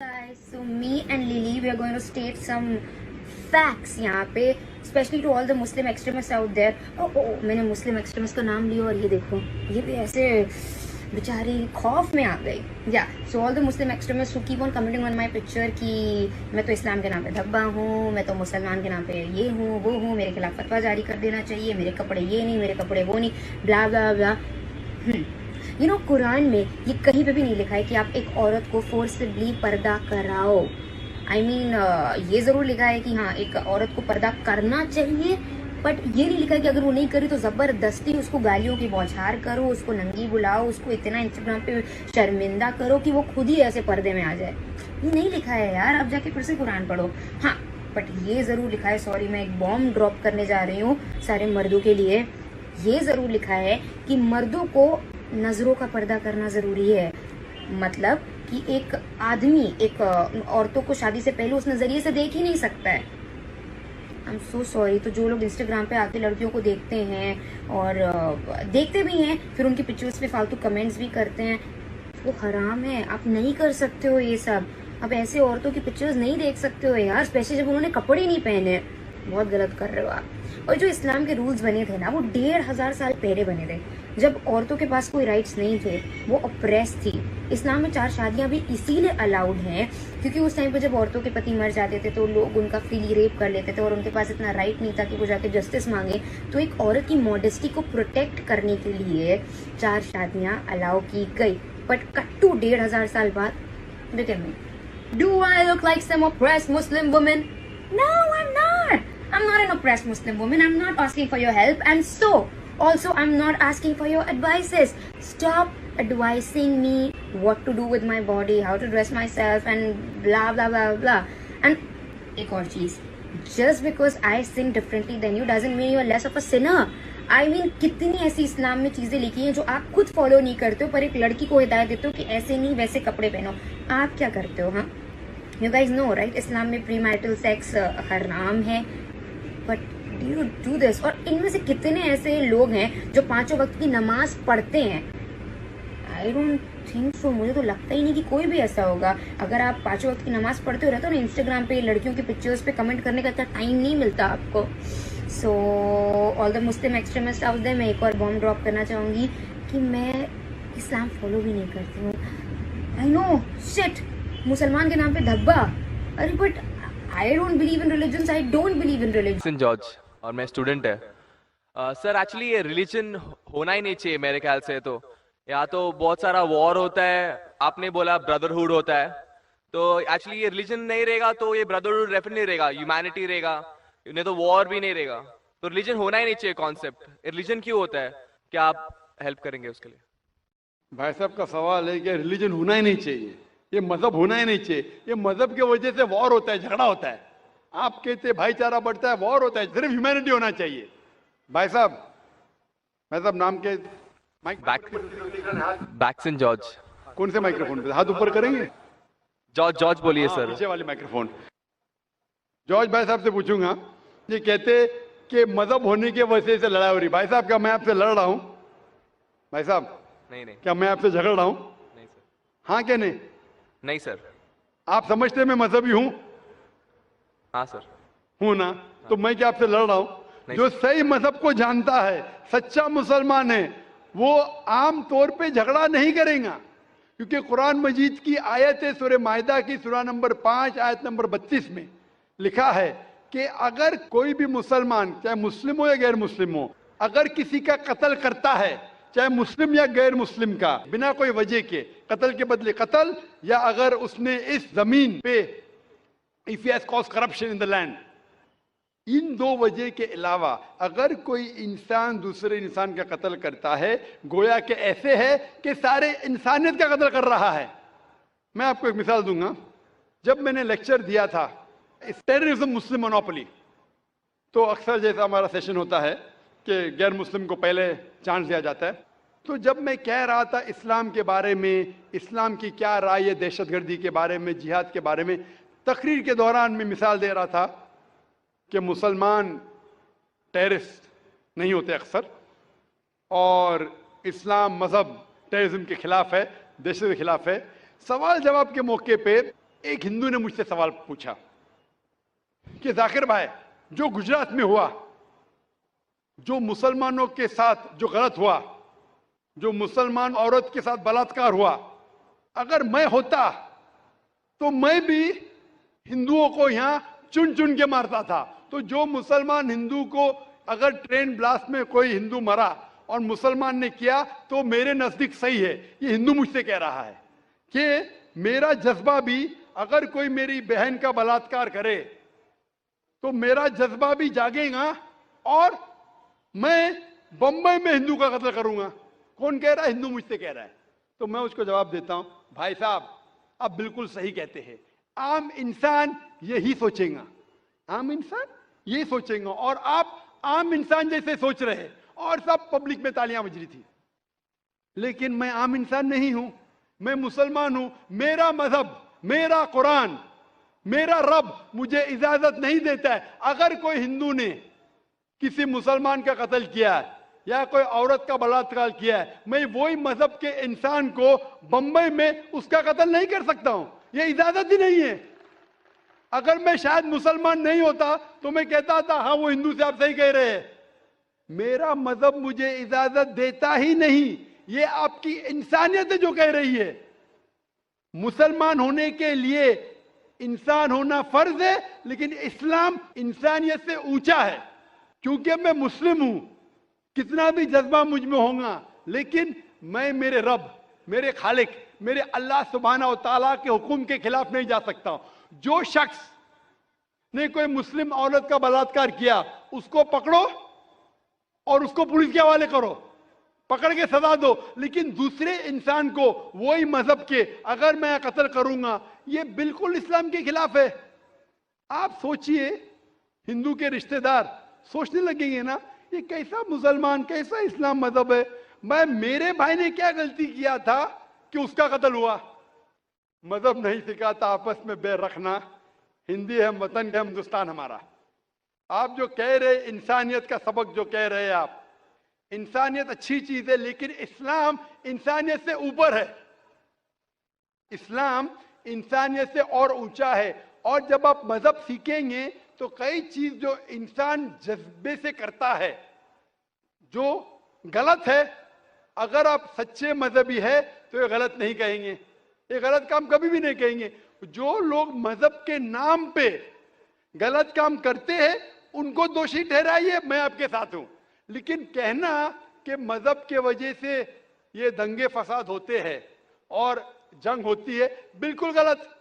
Guys, so me and Lily, we are going to state some facts यहाँ पे, especially to all the Muslim extremists out there. मैंने Muslim extremists का नाम लिया और ये देखो, ये भी ऐसे बेचारी खौफ में आ गई. Yeah, so all the Muslim extremists who keep on commenting on my picture कि मैं तो इस्लाम के नाम पे धब्बा हूँ, मैं तो मुसलमान के नाम पे ये हूँ वो हूँ, मेरे खिलाफ फतवा जारी कर देना चाहिए, मेरे कपड़े ये नहीं, मेरे कपड़े वो नहीं, ब्ला ब्ला ब्ला. कुरान में ये कहीं पे भी नहीं लिखा है कि आप एक औरत को फोर्सफुली पर्दा कराओ. ये ज़रूर लिखा है कि हाँ, एक औरत को पर्दा करना चाहिए, बट ये नहीं लिखा है कि अगर वो नहीं करी तो ज़बरदस्ती उसको गालियों की बौछार करो, उसको नंगी बुलाओ, उसको इतना इंस्टाग्राम पे शर्मिंदा करो कि वो खुद ही ऐसे पर्दे में आ जाए. ये नहीं लिखा है यार, अब जाके फिर से कुरान पढ़ो. हाँ, बट ये ज़रूर लिखा है, सॉरी मैं एक बॉम्ब ड्रॉप करने जा रही हूँ सारे मर्दों के लिए. ये ज़रूर लिखा है कि मर्दों को नज़रों का पर्दा करना ज़रूरी है. मतलब कि एक आदमी एक औरतों को शादी से पहले उस नज़रिए से देख ही नहीं सकता है. I am so sorry. तो जो लोग इंस्टाग्राम पे आके लड़कियों को देखते हैं और देखते भी हैं, फिर उनकी पिक्चर्स पे फालतू कमेंट्स भी करते हैं, वो हराम है. आप नहीं कर सकते हो ये सब. आप ऐसे औरतों की पिक्चर्स नहीं देख सकते हो यार, स्पेशली जब उन्होंने कपड़े नहीं पहने. बहुत गलत कर रहे हो आप. और जो इस्लाम के रूल्स बने थे ना, वो 1500 साल पहले बने थे, जब औरतों के पास कोई राइट्स नहीं थे, वो ऑप्रेस थी. इस्लाम में 4 शादियां भी इसीलिए अलाउड हैं क्योंकि उस टाइम पे जब औरतों के पति मर जाते थे तो लोग उनका फ्रीली रेप कर लेते थे और उनके पास इतना राइट नहीं था कि वो जाके जस्टिस मांगे. तो एक औरत की मॉडेस्टी को प्रोटेक्ट करने के लिए 4 शादियां अलाउ की गई. बट कट टू 1500 साल बाद, look at me. Do I look like some oppressed Muslim woman? No, I'm not. I'm not an oppressed Muslim woman. I'm not asking for your help, and so also I'm not asking for your advices. Stop advising me what to do with my body, how to dress myself, and blah blah blah blah. And एक और चीज, just because I sing differently than you doesn't mean you're less of a sinner. कितनी ऐसी इस्लाम में चीजें लिखी हैं जो आप खुद फॉलो नहीं करते हो, पर एक लड़की को हिदायत देते हो कि ऐसे नहीं वैसे कपड़े पहनो. आप क्या करते हो? हाँ, यू गाइज नो राइट, इस्लाम में प्री मैरिटल सेक्स हराम है, but do you do this? और इनमें से कितने ऐसे लोग हैं जो 5 वक्त की नमाज पढ़ते हैं? I don't think so. मुझे तो लगता ही नहीं कि कोई भी ऐसा होगा. अगर आप 5 वक्त की नमाज पढ़ते हो रहते हो ना, इंस्टाग्राम पे लड़कियों की पिक्चर्स पे कमेंट करने का इतना टाइम नहीं मिलता आपको. So all the Muslim extremist out there, मैं एक और बॉम्ब ड्रॉप करना चाहूँगी कि मैं इस्लाम फॉलो भी नहीं करती हूँ. आई नो, शिट, मुसलमान के नाम पे धब्बा. अरे but I don't believe in religion. I don't believe in religion. George और मैं स्टूडेंट है. सर एक्चुअली ये रिलीजन होना ही नहीं चाहिए मेरे ख्याल से. तो या तो बहुत सारा वॉर होता है, आपने बोला ब्रदरहुड होता है, तो एक्चुअली ये रिलीजन नहीं रहेगा तो ये ब्रदरहुड डेफिनेटली रहेगा, ह्यूमैनिटी रहेगा, नहीं तो वॉर भी नहीं रहेगा. तो रिलीजन होना ही नहीं चाहिए कॉन्सेप्ट. रिलीजन क्यों होता है? क्या आप हेल्प करेंगे उसके लिए? भाई साहब का सवाल है कि रिलीजन होना ही नहीं चाहिए, ये मजहब होना ही नहीं चाहिए. ये मजहब की वजह से वॉर होता है, झगड़ा होता है. आप कहते भाईचारा बढ़ता है, वॉर होता है. सिर्फ ह्यूमैनिटी होना चाहिए. भाई साहब नाम के बैक्सन जॉर्ज. कौन से माइक्रोफोन पे हाथ ऊपर करेंगे? जॉर्ज बोलिए सर. पीछे वाले माइक्रोफोन. जॉर्ज भाई साहब से पूछूंगा, ये कहते कि मजहब होने की वजह से लड़ाई हो रही. भाई साहब, क्या मैं आपसे लड़ रहा हूं? भाई साहब, नहीं. क्या मैं आपसे झगड़ रहा हूं? नहीं सर. हाँ क्या नहीं? नहीं सर. आप समझते मैं मजहबी हूं? हाँ सर. हूं ना? तो मैं क्या आपसे लड़ रहा हूं? जो सही मजहब को जानता है, सच्चा मुसलमान है, वो आम तौर पे झगड़ा नहीं करेगा. क्योंकि कुरान मजीद की आयत है, सूरह माइदा की सूरा नंबर 5 आयत नंबर 32 में लिखा है कि अगर कोई भी मुसलमान, चाहे मुस्लिम हो या गैर मुस्लिम हो, अगर किसी का कत्ल करता है, चाहे मुस्लिम या गैर मुस्लिम का, बिना कोई वजह के, कत्ल के बदले कत्ल, या अगर उसने इस जमीन पे, if he has caused corruption in the land, इन 2 वजह के अलावा अगर कोई इंसान दूसरे इंसान का कत्ल करता है, गोया के ऐसे है कि सारे इंसानियत का कत्ल कर रहा है. मैं आपको एक मिसाल दूंगा. जब मैंने लेक्चर दिया था टेररिज्म मुस्लिम मोनोपोली, तो अक्सर जैसा हमारा सेशन होता है कि गैर मुस्लिम को पहले चांस दिया जाता है, तो जब मैं कह रहा था इस्लाम के बारे में, इस्लाम की क्या राय है दहशतगर्दी के बारे में, जिहाद के बारे में, तकरीर के दौरान मैं मिसाल दे रहा था कि मुसलमान टेररिस्ट नहीं होते अक्सर, और इस्लाम मजहब टेररिज्म के खिलाफ है, दहशत के खिलाफ है. सवाल जवाब के मौके पे एक हिंदू ने मुझसे सवाल पूछा कि जाकिर भाई, जो गुजरात में हुआ, जो मुसलमानों के साथ जो गलत हुआ, जो मुसलमान औरत के साथ बलात्कार हुआ, अगर मैं होता तो मैं भी हिंदुओं को यहां चुन चुन के मारता था। तो जो मुसलमान हिंदू को, अगर ट्रेन ब्लास्ट में कोई हिंदू मरा और मुसलमान ने किया तो मेरे नजदीक सही है। ये हिंदू मुझसे कह रहा है कि मेरा जज्बा भी, अगर कोई मेरी बहन का बलात्कार करे तो मेरा जज्बा भी जागेगा और मैं बंबई में हिंदू का कत्ल करूंगा। कौन कह रहा है? हिंदू मुझसे कह रहा है। तो मैं उसको जवाब देता हूं, भाई साहब आप बिल्कुल सही कहते हैं। आम इंसान यही सोचेगा, आम इंसान यही सोचेगा, और आप आम इंसान जैसे सोच रहे हैं और सब पब्लिक में तालियां बज रही थी। लेकिन मैं आम इंसान नहीं हूं, मैं मुसलमान हूं। मेरा मजहब, मेरा कुरान, मेरा रब मुझे इजाजत नहीं देता है, अगर कोई हिंदू ने किसी मुसलमान का कत्ल किया है या कोई औरत का बलात्कार किया है, मैं वही मजहब के इंसान को बंबई में उसका कत्ल नहीं कर सकता हूं। यह इजाजत ही नहीं है। अगर मैं शायद मुसलमान नहीं होता तो मैं कहता था हाँ वो हिंदू से आप सही कह रहे हैं। मेरा मजहब मुझे इजाजत देता ही नहीं। ये आपकी इंसानियत है जो कह रही है। मुसलमान होने के लिए इंसान होना फर्ज है, लेकिन इस्लाम इंसानियत से ऊंचा है। क्योंकि मैं मुस्लिम हूं, कितना भी जज्बा मुझ में होगा, लेकिन मैं मेरे रब, मेरे खालिक, मेरे अल्लाह सुब्हानहू व तआला के हुक्म के खिलाफ नहीं जा सकता। जो शख्स ने कोई मुस्लिम औरत का बलात्कार किया उसको पकड़ो और उसको पुलिस के हवाले करो, पकड़ के सजा दो, लेकिन दूसरे इंसान को वही मजहब के अगर मैं कत्ल करूंगा, ये बिल्कुल इस्लाम के खिलाफ है। आप सोचिए, हिंदू के रिश्तेदार सोचने लगेंगे ना, ये कैसा मुसलमान, कैसा इस्लाम मजहब है। मैं, मेरे भाई ने क्या गलती किया था कि उसका कत्ल हुआ? मजहब नहीं सिखाता आपस में बैर रखना। हिंदी है, वतन है, हिंदुस्तान हमारा। आप जो कह रहे, इंसानियत का सबक जो कह रहे हैं आप, इंसानियत अच्छी चीज है, लेकिन इस्लाम इंसानियत से ऊपर है। इस्लाम इंसानियत से और ऊंचा है। और जब आप मजहब सीखेंगे तो कई चीज जो इंसान जज्बे से करता है, जो गलत है, अगर आप सच्चे मजहबी है तो ये गलत नहीं कहेंगे, ये गलत काम कभी भी नहीं कहेंगे। जो लोग मजहब के नाम पे गलत काम करते हैं उनको दोषी ठहराइए, मैं आपके साथ हूं। लेकिन कहना कि मजहब के वजह से ये दंगे फसाद होते हैं और जंग होती है, बिल्कुल गलत।